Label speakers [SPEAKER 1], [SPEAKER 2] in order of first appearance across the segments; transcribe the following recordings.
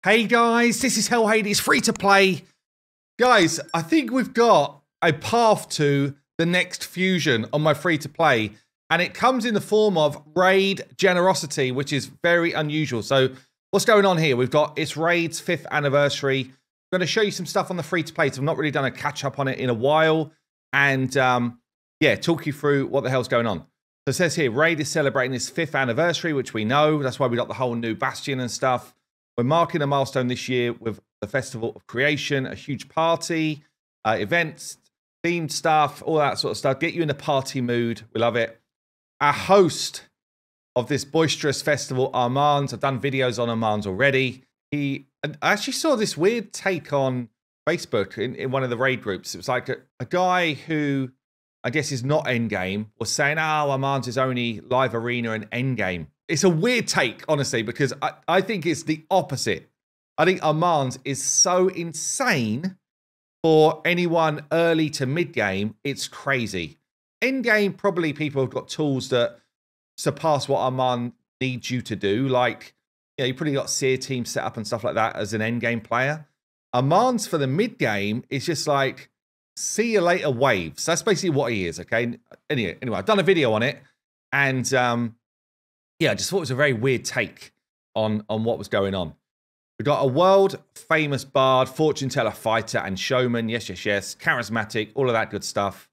[SPEAKER 1] Hey guys, this is Hellhades, free to play. Guys, I think we've got a path to the next fusion on my free to play, and it comes in the form of Raid Generosity, which is very unusual. So what's going on here? We've got, it's Raid's 5th anniversary. I'm going to show you some stuff on the free to play. So I've not really done a catch up on it in a while, and yeah, talk you through what the hell's going on. So it says here, Raid is celebrating its 5th anniversary, which we know. That's why we got the whole new Bastion and stuff. We're marking a milestone this year with the Festival of Creation, a huge party, events, themed stuff, all that sort of stuff. Get you in the party mood. We love it. Our host of this boisterous festival, Armands. I've done videos on Armands already. I actually saw this weird take on Facebook in one of the raid groups. It was like a guy who I guess is not endgame was saying, oh, Armands is only live arena and endgame. It's a weird take, honestly, because I think it's the opposite. I think Armands is so insane for anyone early to mid-game. It's crazy. End-game, probably people have got tools that surpass what Armand needs you to do. Like, you know, you probably got seer team set up and stuff like that as an end-game player. Armands for the mid-game is just like, see you later waves. That's basically what he is, okay? Anyway, I've done a video on it, and yeah, I just thought it was a very weird take on what was going on. We've got a world-famous bard, fortune teller, fighter, and showman. Yes, charismatic, all of that good stuff.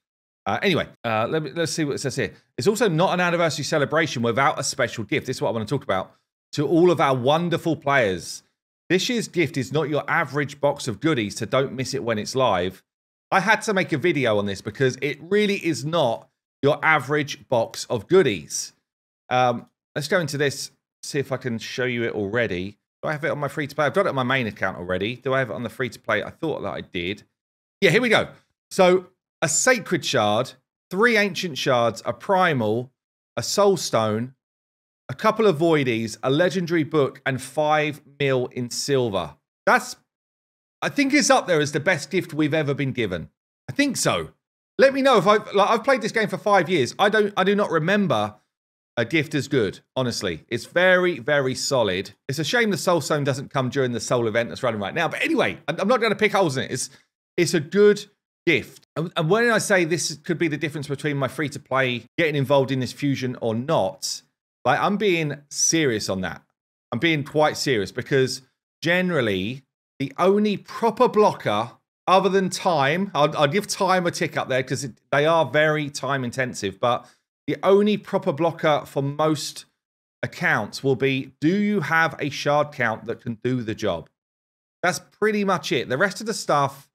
[SPEAKER 1] Anyway, let's see what it says here. It's also not an anniversary celebration without a special gift. This is what I want to talk about. To all of our wonderful players, this year's gift is not your average box of goodies, so don't miss it when it's live. I had to make a video on this because it really is not your average box of goodies. Let's go into this, see if I can show you it already. Do I have it on my free-to-play? I've got it on my main account already. Do I have it on the free-to-play? I thought that I did. Yeah, here we go. So, a Sacred Shard, 3 Ancient Shards, a Primal, a Soul Stone, a couple of Voidies, a Legendary Book, and 5 mil in silver. That's, I think it's up there as the best gift we've ever been given. I think so. Let me know if I've played this game for 5 years. I do not remember a gift as good, honestly. It's very, very solid. It's a shame the Soul Stone doesn't come during the Soul event that's running right now. But anyway, I'm not going to pick holes in it. It's a good gift. And when I say this could be the difference between my free-to-play getting involved in this fusion or not, like, I'm being serious on that. I'm being quite serious because generally the only proper blocker other than time, I'll give time a tick up there because they are very time intensive, but the only proper blocker for most accounts will be, do you have a shard count that can do the job? That's pretty much it. The rest of the stuff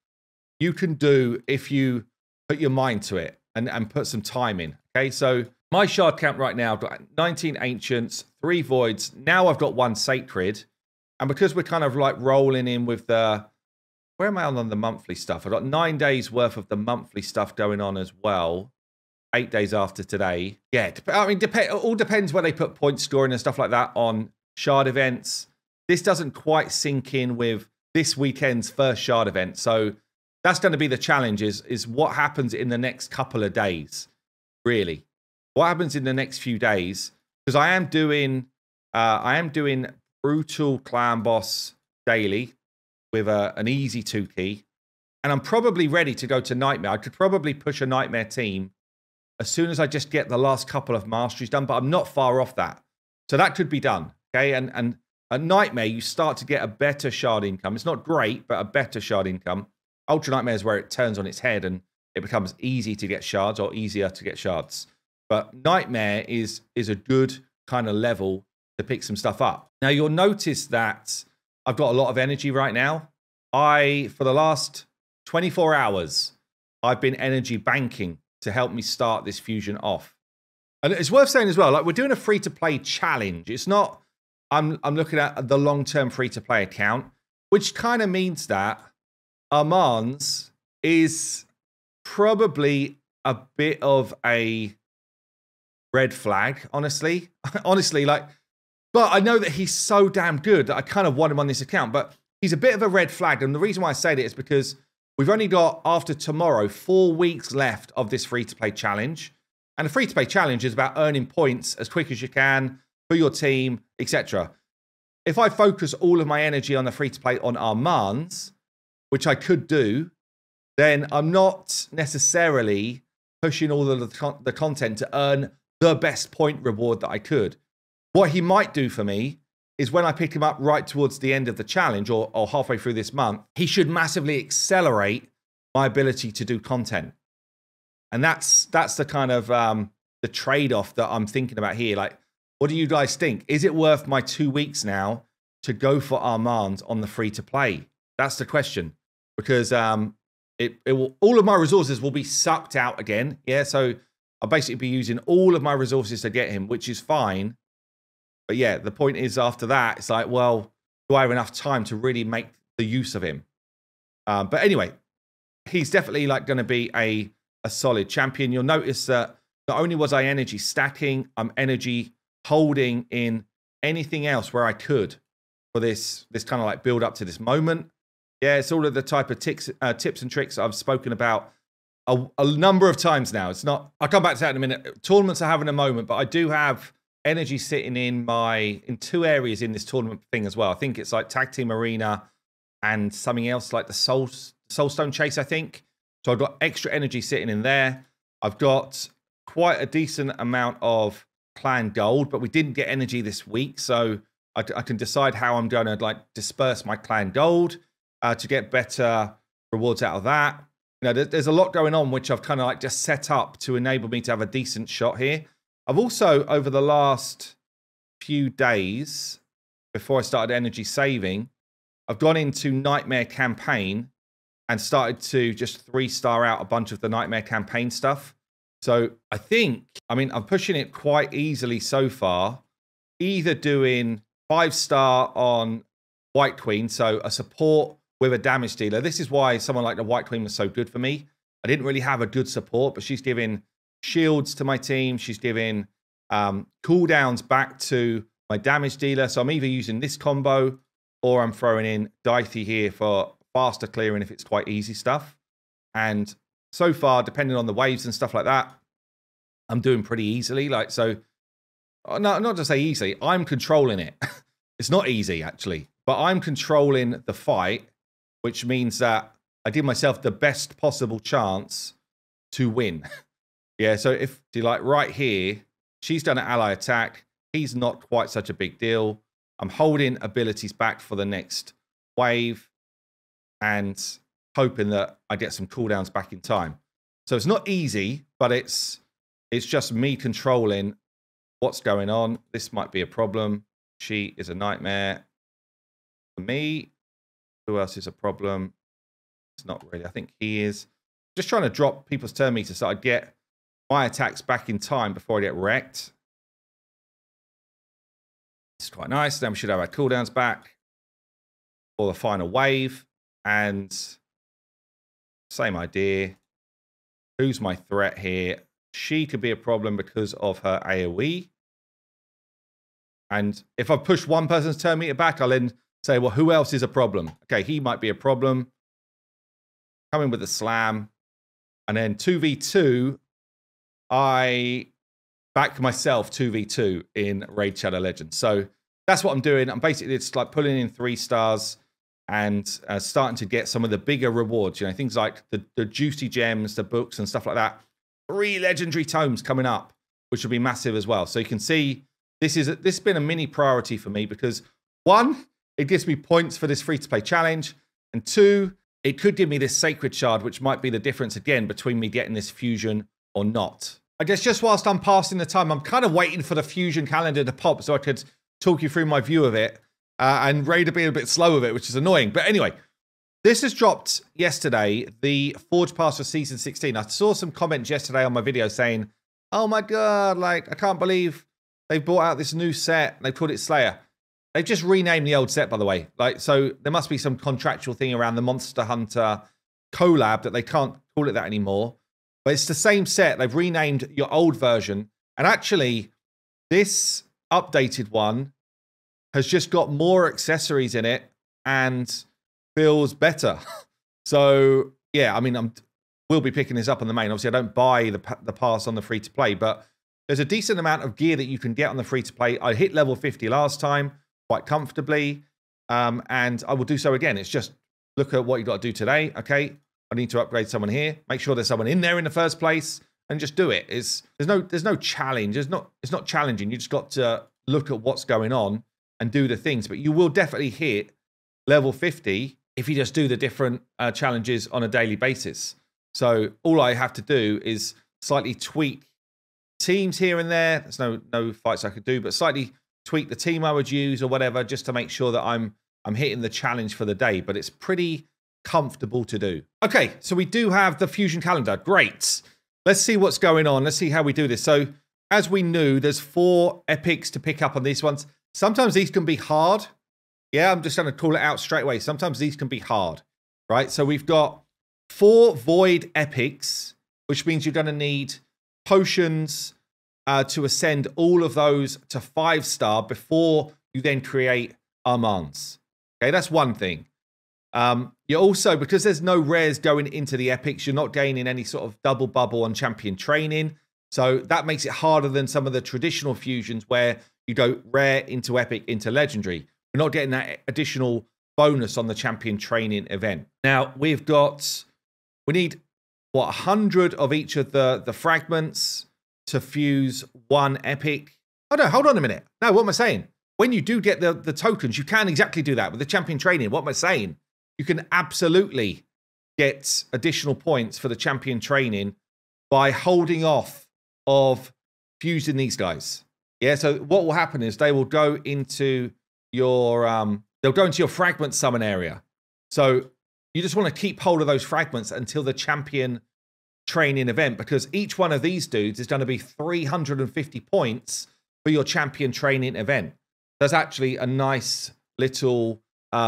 [SPEAKER 1] you can do if you put your mind to it and put some time in. Okay, so my shard count right now, I've got 19 Ancients, 3 Voids. Now I've got 1 Sacred. And because we're kind of like rolling in with the, where am I on the monthly stuff? I've got 9 days worth of the monthly stuff going on as well. 8 days after today. Yeah, I mean, it all depends where they put point scoring and stuff like that on shard events. This doesn't quite sink in with this weekend's first shard event. So that's going to be the challenge is what happens in the next couple of days, really. What happens in the next few days? Because I am doing Brutal Clan Boss daily with an easy 2-key. And I'm probably ready to go to Nightmare. I could probably push a Nightmare team as soon as I just get the last couple of masteries done, but I'm not far off that. So that could be done, okay? And at Nightmare, you start to get a better shard income. It's not great, but a better shard income. Ultra Nightmare is where it turns on its head and it becomes easy to get shards or easier to get shards. But Nightmare is a good kind of level to pick some stuff up. Now, you'll notice that I've got a lot of energy right now. For the last 24 hours, I've been energy banking to help me start this fusion off. And it's worth saying as well, like, we're doing a free-to-play challenge. It's not, I'm looking at the long-term free-to-play account, which kind of means that Armands is probably a bit of a red flag, honestly. Honestly, like, but I know that he's so damn good that I kind of want him on this account, but he's a bit of a red flag. And the reason why I say that is because we've only got, after tomorrow, 4 weeks left of this free-to-play challenge. And the free-to-play challenge is about earning points as quick as you can for your team, etc. if I focus all of my energy on the free-to-play on Armands, which I could do, then I'm not necessarily pushing all of the content to earn the best point reward that I could. What he might do for me is when I pick him up right towards the end of the challenge or halfway through this month, he should massively accelerate my ability to do content. And that's the kind of the trade-off that I'm thinking about here. Like, what do you guys think? Is it worth my 2 weeks now to go for Armand on the free-to-play? That's the question. Because it will, all of my resources will be sucked out again. Yeah, so I'll basically be using all of my resources to get him, which is fine. But yeah, the point is after that, it's like, well, do I have enough time to really make the use of him? But anyway, he's definitely like going to be a solid champion. You'll notice that not only was I energy stacking, I'm energy holding in anything else where I could for this kind of like build up to this moment. Yeah, it's all of the type of tips and tricks I've spoken about a number of times now. It's not, I'll come back to that in a minute. Tournaments are having a moment, but I do have energy sitting in two areas in this tournament thing as well. I think it's like Tag Team Arena and something else like the Soulstone Chase, I think. So I've got extra energy sitting in there. I've got quite a decent amount of clan gold, but we didn't get energy this week. So I can decide how I'm going to like disperse my clan gold to get better rewards out of that. You know, there's a lot going on, which I've kind of like just set up to enable me to have a decent shot here. I've also, over the last few days, before I started energy saving, I've gone into Nightmare Campaign and started to just 3-star out a bunch of the Nightmare Campaign stuff. So I think, I mean, I'm pushing it quite easily so far, either doing 5-star on White Queen, so a support with a damage dealer. This is why someone like the White Queen was so good for me. I didn't really have a good support, but she's giving shields to my team. She's giving cooldowns back to my damage dealer. So I'm either using this combo or I'm throwing in Dythy here for faster clearing if it's quite easy stuff. And so far, depending on the waves and stuff like that, I'm doing pretty easily. Like, so, no, not to say easy, I'm controlling it. It's not easy, actually, but I'm controlling the fight, which means that I give myself the best possible chance to win. Yeah, so if you like right here, she's done an ally attack. He's not quite such a big deal. I'm holding abilities back for the next wave and hoping that I get some cooldowns back in time. So it's not easy, but it's just me controlling what's going on. This might be a problem. She is a nightmare for me. Who else is a problem? It's not really. I think he is. Just trying to drop people's turn meter so I get my attacks back in time before I get wrecked. It's quite nice. Then we should have our cooldowns back for the final wave. And same idea. Who's my threat here? She could be a problem because of her AoE. And if I push one person's turn meter back, I'll then say, well, who else is a problem? Okay, he might be a problem. Come in with a slam. And then 2v2, I back myself 2v2 in Raid Shadow Legends. So that's what I'm doing. I'm basically just like pulling in 3 stars and starting to get some of the bigger rewards. You know, things like the juicy gems, the books and stuff like that. 3 legendary tomes coming up, which will be massive as well. So you can see this has been a mini priority for me because 1, it gives me points for this free-to-play challenge. And 2, it could give me this Sacred Shard, which might be the difference again between me getting this fusion or not. I guess just whilst I'm passing the time, I'm kind of waiting for the fusion calendar to pop so I could talk you through my view of it. And Raid to be a bit slow with it, which is annoying. But anyway, this has dropped yesterday, the Forge Pass for Season 16. I saw some comments yesterday on my video saying, oh my God, like, I can't believe they've brought out this new set. They called it Slayer. They've just renamed the old set, by the way. Like, so there must be some contractual thing around the Monster Hunter collab that they can't call it that anymore. But it's the same set. They've renamed your old version. And actually, this updated one has just got more accessories in it and feels better. So, yeah, I mean, we'll be picking this up on the main. Obviously, I don't buy the pass on the free-to-play, but there's a decent amount of gear that you can get on the free-to-play. I hit level 50 last time. quite comfortably. And I will do so again. It's just look at what you got to do today. Okay, I need to upgrade someone here. Make sure there's someone in there in the first place, and just do it. There's no challenge. It's not challenging. You just got to look at what's going on and do the things. But you will definitely hit level 50 if you just do the different challenges on a daily basis. So all I have to do is slightly tweak teams here and there. There's no fights I could do, but slightly tweak the team I would use or whatever, just to make sure that I'm hitting the challenge for the day. But it's pretty comfortable to do. Okay, so we do have the Fusion calendar. Great. Let's see what's going on. Let's see how we do this. So as we knew, there's 4 epics to pick up on these ones. Sometimes these can be hard. Yeah, I'm just going to call it out straight away. Sometimes these can be hard, right? So we've got 4 void epics, which means you're going to need potions to ascend all of those to 5-star before you then create Armands. Okay, that's one thing. You're also, because there's no rares going into the epics, you're not gaining any sort of double bubble on champion training. So that makes it harder than some of the traditional fusions where you go rare into epic into legendary. We're not getting that additional bonus on the champion training event. Now we need what, 100 of each of the fragments to fuse 1 epic. Oh no, hold on a minute. No, what am I saying? When you do get the tokens, you can exactly do that with the champion training. What am I saying? You can absolutely get additional points for the champion training by holding off of fusing these guys. Yeah, so what will happen is they will go into your fragment summon area. So you just want to keep hold of those fragments until the champion training event, because each one of these dudes is going to be 350 points for your champion training event. That's actually a nice little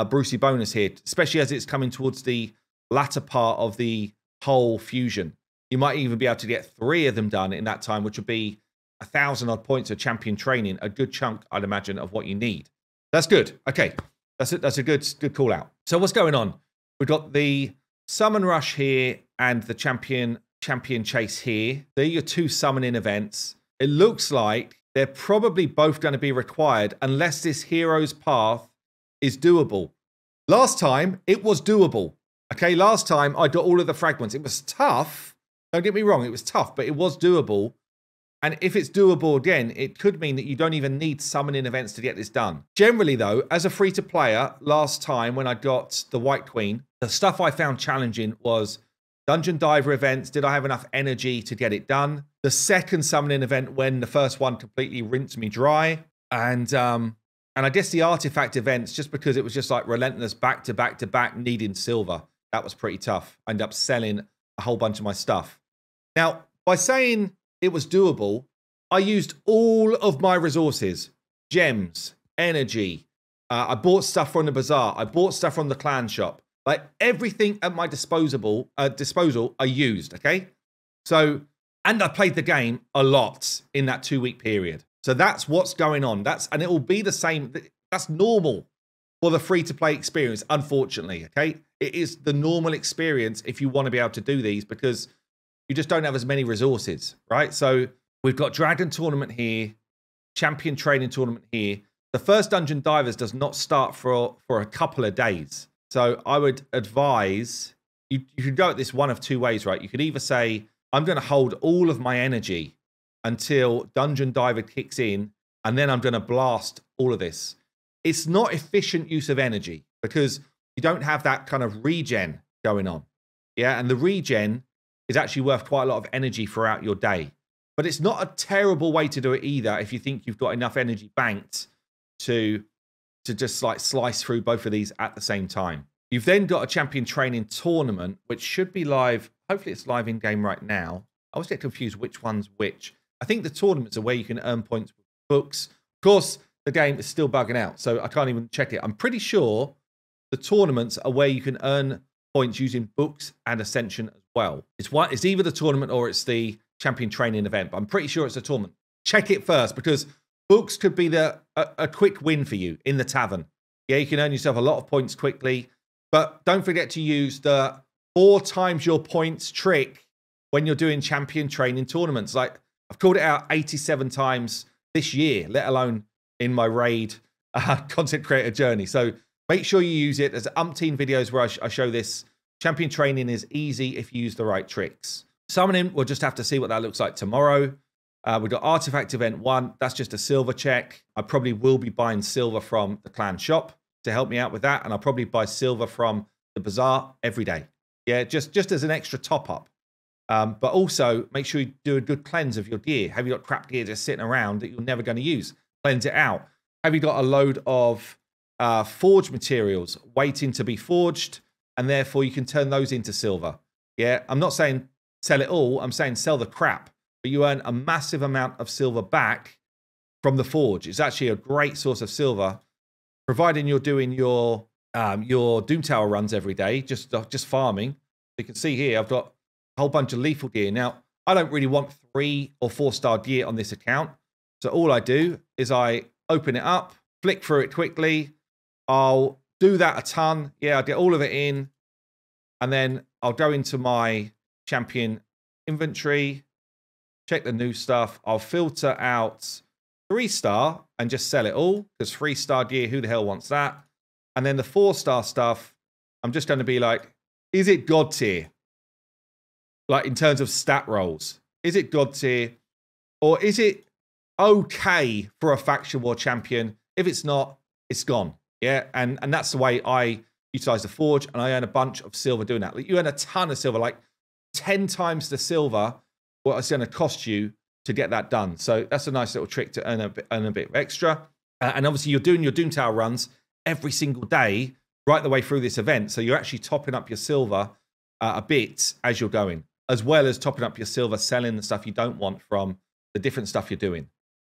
[SPEAKER 1] Brucey bonus here, especially as it's coming towards the latter part of the whole fusion. You might even be able to get 3 of them done in that time, which would be 1,000 odd points of champion training, a good chunk, I'd imagine, of what you need. That's good. Okay, that's a good call out. So what's going on? We've got the summon rush here and the champion chase here. They're your 2 summoning events. It looks like they're probably both going to be required unless this hero's path is doable. Last time, it was doable. Okay, last time I got all of the fragments. It was tough. Don't get me wrong, it was tough, but it was doable. And if it's doable again, it could mean that you don't even need summoning events to get this done. Generally, though, as a free-to-player, last time when I got the White Queen, the stuff I found challenging was Dungeon Diver events. Did I have enough energy to get it done? The second summoning event when the first one completely rinsed me dry. And I guess the artifact events, just because it was just like relentless back to back to back needing silver. That was pretty tough. I ended up selling a whole bunch of my stuff. Now, by saying it was doable, I used all of my resources, gems, energy. I bought stuff from the bazaar. I bought stuff from the clan shop. Like everything at my disposal, I used, okay? So, and I played the game a lot in that 2-week period. So that's what's going on. And it will be the same. That's normal for the free-to-play experience, unfortunately, okay? It is the normal experience if you want to be able to do these, because you just don't have as many resources, right? So we've got Dragon Tournament here, Champion Training Tournament here. The first Dungeon Divers does not start for a couple of days. So I would advise, you could go at this one of 2 ways, right? You could either say, I'm going to hold all of my energy until Dungeon Diver kicks in, and then I'm going to blast all of this. It's not efficient use of energy because you don't have that kind of regen going on. Yeah, and the regen is actually worth quite a lot of energy throughout your day. But it's not a terrible way to do it either if you think you've got enough energy banked to just like slice through both of these at the same time. You've then got a champion training tournament, which should be live. Hopefully it's live in game right now. I always get confused which one's which. I think the tournaments are where you can earn points with books. Of course, the game is still bugging out, so I can't even check it. I'm pretty sure the tournaments are where you can earn points using books and Ascension as well. It's either the tournament or it's the champion training event, but I'm pretty sure it's a tournament. Check it first, because books could be a quick win for you in the tavern. Yeah, you can earn yourself a lot of points quickly, but don't forget to use the 4 times your points trick when you're doing champion training tournaments. Like, I've called it out 87 times this year, let alone in my raid content creator journey. So make sure you use it. There's umpteen videos where I show this. Champion training is easy if you use the right tricks. Summoning, we'll just have to see what that looks like tomorrow. We've got Artifact Event 1. That's just a silver check. I probably will be buying silver from the clan shop to help me out with that. And I'll probably buy silver from the bazaar every day. Yeah, just as an extra top up. But also make sure you do a good cleanse of your gear. Have you got crap gear just sitting around that you're never going to use? Cleanse it out. Have you got a load of forged materials waiting to be forged, and therefore you can turn those into silver? Yeah, I'm not saying sell it all. I'm saying sell the crap, but you earn a massive amount of silver back from the forge. It's actually a great source of silver, providing you're doing your Doom Tower runs every day, just farming. You can see here I've got a whole bunch of lethal gear. Now, I don't really want 3 or 4-star gear on this account. So all I do is I open it up, flick through it quickly. I'll do that a ton. Yeah, I'll get all of it in. And then I'll go into my champion inventory, check the new stuff. I'll filter out 3-star and just sell it all, because 3-star gear, who the hell wants that? And then the 4-star stuff, I'm just going to be like, is it God tier? Like in terms of stat rolls, is it God tier, or is it okay for a faction war champion? If it's not, it's gone. Yeah, and that's the way I utilize the forge, and I earn a bunch of silver doing that. Like, you earn a ton of silver, like 10 times the silver what it's going to cost you to get that done. So that's a nice little trick to earn a bit of extra. And obviously, you're doing your Doom Tower runs every single day right the way through this event. So you're actually topping up your silver a bit as you're going, as well as topping up your silver, selling the stuff you don't want from the different stuff you're doing.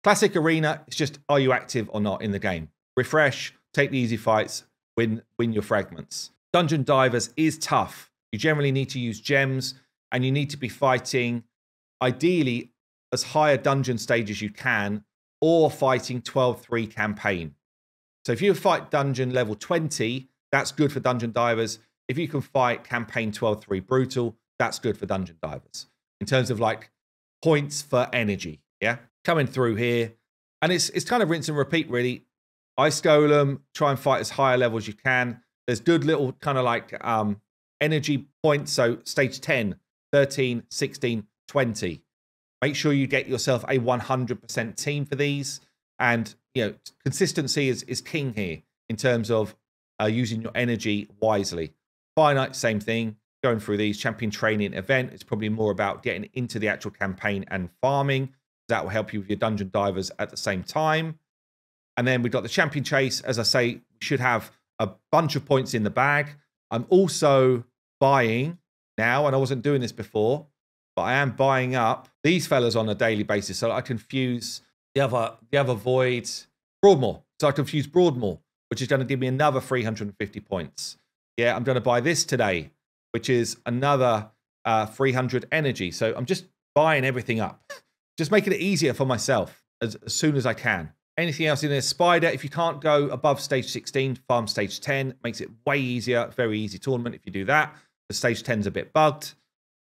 [SPEAKER 1] Classic Arena, it's just, are you active or not in the game? Refresh, take the easy fights, win your fragments. Dungeon Divers is tough. You generally need to use gems, and you need to be fighting, ideally, as high a dungeon stage as you can, or fighting 12-3 campaign. So if you fight dungeon level 20, that's good for Dungeon Divers. If you can fight campaign 12-3 brutal, that's good for Dungeon Divers. In terms of like points for energy, yeah? Coming through here, and it's kind of rinse and repeat, really. Ice Golem, try and fight as high a level as you can. There's good little kind of like energy points. So stage 10, 13, 16, 20. Make sure you get yourself a 100% team for these. And, you know, consistency is king here in terms of using your energy wisely. Finite, same thing. Going through these champion training event, it's probably more about getting into the actual campaign and farming. That will help you with your Dungeon Divers at the same time. And then we've got the champion chase. As I say, we should have a bunch of points in the bag. I'm also buying now, and I wasn't doing this before, but I am buying up these fellas on a daily basis so that I can fuse the other void, Broadmoor. So I can fuse Broadmoor, which is going to give me another 350 points. Yeah, I'm going to buy this today, which is another 300 energy. So I'm just buying everything up, just making it easier for myself as soon as I can. Anything else in there? Spider, if you can't go above stage 16, farm stage 10. Makes it way easier. Very easy tournament if you do that. The stage 10's a bit bugged.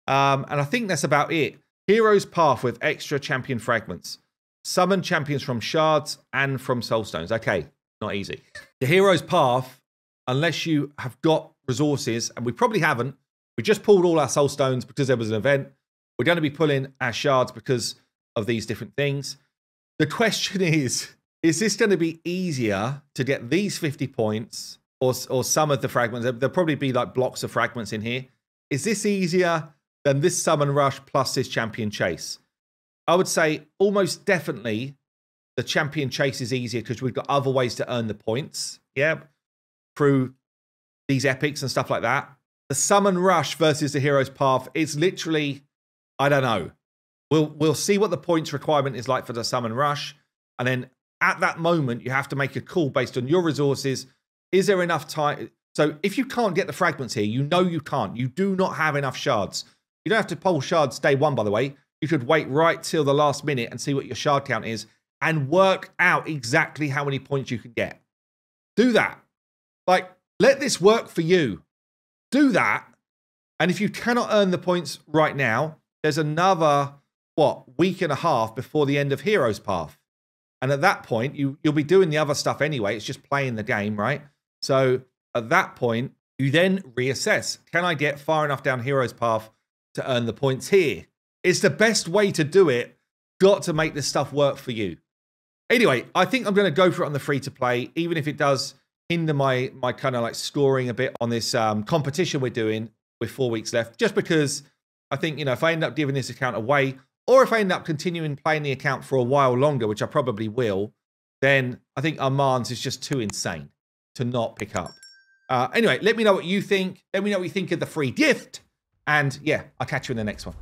[SPEAKER 1] And I think that's about it. Hero's Path with extra champion fragments. Summon champions from shards and from soulstones. Okay, not easy. The Hero's Path, unless you have got resources, and we probably haven't. We just pulled all our soulstones because there was an event. We're going to be pulling our shards because of these different things. The question is this going to be easier to get these 50 points or some of the fragments? There'll probably be like blocks of fragments in here. Is this easier than this summon rush plus this champion chase? I would say almost definitely the champion chase is easier because we've got other ways to earn the points. Yeah, through these epics and stuff like that. The summon rush versus the Hero's Path is literally, I don't know. We'll see what the points requirement is like for the summon rush. And then at that moment, you have to make a call based on your resources. Is there enough time? So if you can't get the fragments here, you know you can't. You do not have enough shards. You don't have to pull shards day one, by the way. You could wait right till the last minute and see what your shard count is and work out exactly how many points you can get. Do that. Like, let this work for you. Do that. And if you cannot earn the points right now, there's another, week and a half before the end of Hero's Path. And at that point, you'll be doing the other stuff anyway. It's just playing the game, right? So at that point, you then reassess. Can I get far enough down Hero's Path to earn the points here? It's the best way to do it. Got to make this stuff work for you. Anyway, I think I'm going to go for it on the free-to-play, even if it does hinder my kind of like scoring a bit on this competition we're doing with 4 weeks left, just because I think, you know, if I end up giving this account away, or if I end up continuing playing the account for a while longer, which I probably will, then I think Armand's is just too insane to not pick up. Anyway, let me know what you think. Let me know what you think of the free gift. And yeah, I'll catch you in the next one.